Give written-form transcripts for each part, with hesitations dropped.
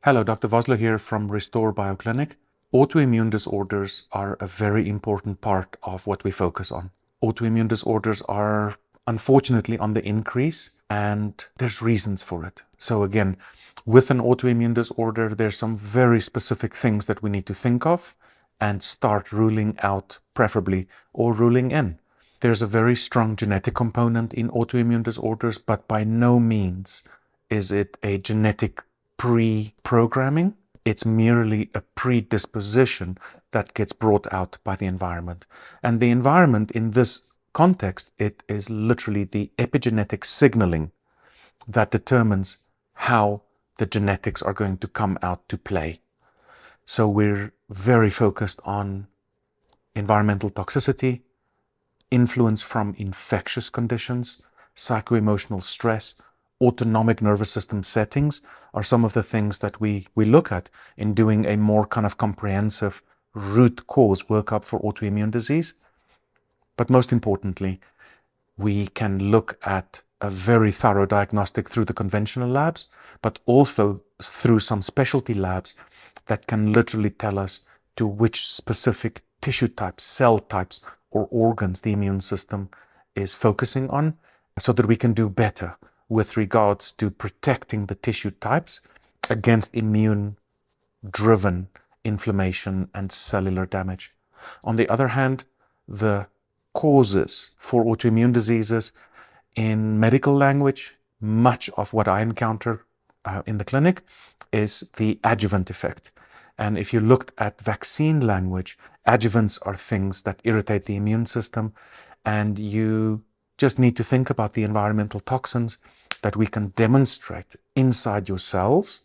Hello, Dr. Vosler here from Restore BioClinic. Autoimmune disorders are a very important part of what we focus on. Autoimmune disorders are unfortunately on the increase, and there's reasons for it. So again, with an autoimmune disorder, there's some very specific things that we need to think of and start ruling out preferably, or ruling in. There's a very strong genetic component in autoimmune disorders, but by no means is it a genetic pre-programming. It's merely a predisposition that gets brought out by the environment. And the environment in this context, it is literally the epigenetic signaling that determines how the genetics are going to come out to play. So we're very focused on environmental toxicity, influence from infectious conditions, psycho-emotional stress, autonomic nervous system settings are some of the things that we look at in doing a more kind of comprehensive root cause workup for autoimmune disease. But most importantly, we can look at a very thorough diagnostic through the conventional labs, but also through some specialty labs that can literally tell us to which specific tissue types, cell types, or organs the immune system is focusing on, so that we can do better with regards to protecting the tissue types against immune-driven inflammation and cellular damage. On the other hand, the causes for autoimmune diseases, in medical language, much of what I encounter in the clinic is the adjuvant effect. And if you looked at vaccine language, adjuvants are things that irritate the immune system, and you just need to think about the environmental toxins that we can demonstrate inside your cells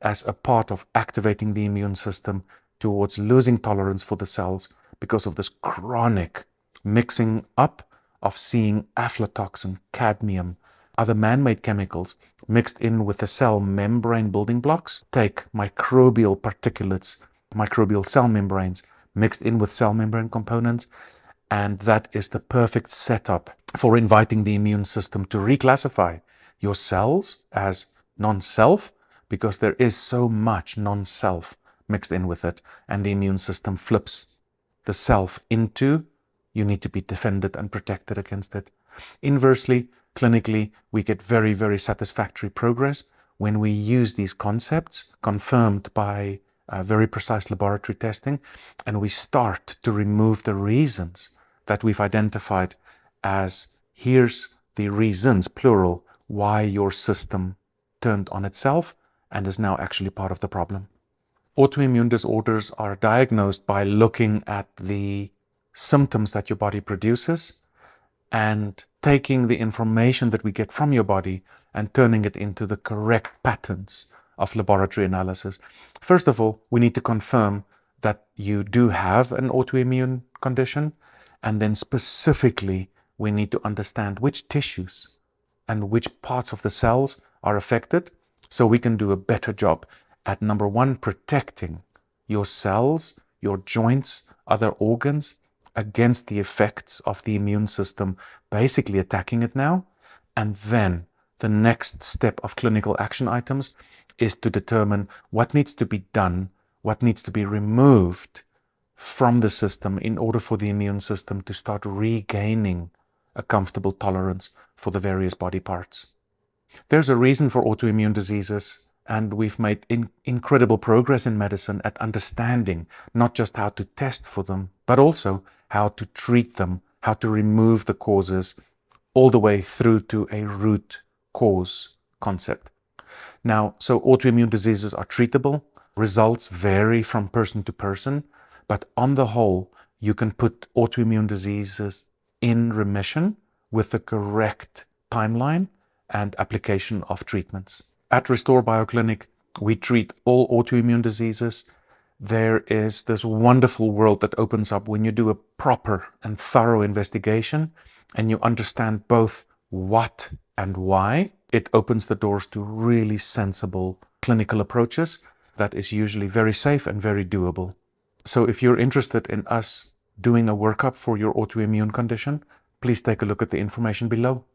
as a part of activating the immune system towards losing tolerance for the cells because of this chronic mixing up of seeing aflatoxin, cadmium, other man-made chemicals mixed in with the cell membrane building blocks. Take microbial particulates, microbial cell membranes mixed in with cell membrane components, and that is the perfect setup for inviting the immune system to reclassify your cells as non-self, because there is so much non-self mixed in with it, and the immune system flips the self into you need to be defended and protected against it. Inversely, clinically, we get very, very satisfactory progress when we use these concepts confirmed by very precise laboratory testing, and we start to remove the reasons that we've identified as here's the reasons, plural, why your system turned on itself and is now actually part of the problem. Autoimmune disorders are diagnosed by looking at the symptoms that your body produces and taking the information that we get from your body and turning it into the correct patterns of laboratory analysis. First of all, we need to confirm that you do have an autoimmune condition, and then specifically we need to understand which tissues and which parts of the cells are affected, so we can do a better job at, number one, protecting your cells, your joints, other organs against the effects of the immune system basically attacking it now. And then the next step of clinical action items is to determine what needs to be done, what needs to be removed from the system in order for the immune system to start regaining a comfortable tolerance for the various body parts. There's a reason for autoimmune diseases, and we've made incredible progress in medicine at understanding not just how to test for them, but also how to treat them, how to remove the causes, all the way through to a root cause concept. Now, so autoimmune diseases are treatable. Results vary from person to person, but on the whole, you can put autoimmune diseases in remission with the correct timeline and application of treatments. At Restore BioClinic, we treat all autoimmune diseases. There is this wonderful world that opens up when you do a proper and thorough investigation and you understand both what and why. It opens the doors to really sensible clinical approaches that is usually very safe and very doable. So if you're interested in us doing a workup for your autoimmune condition, please take a look at the information below.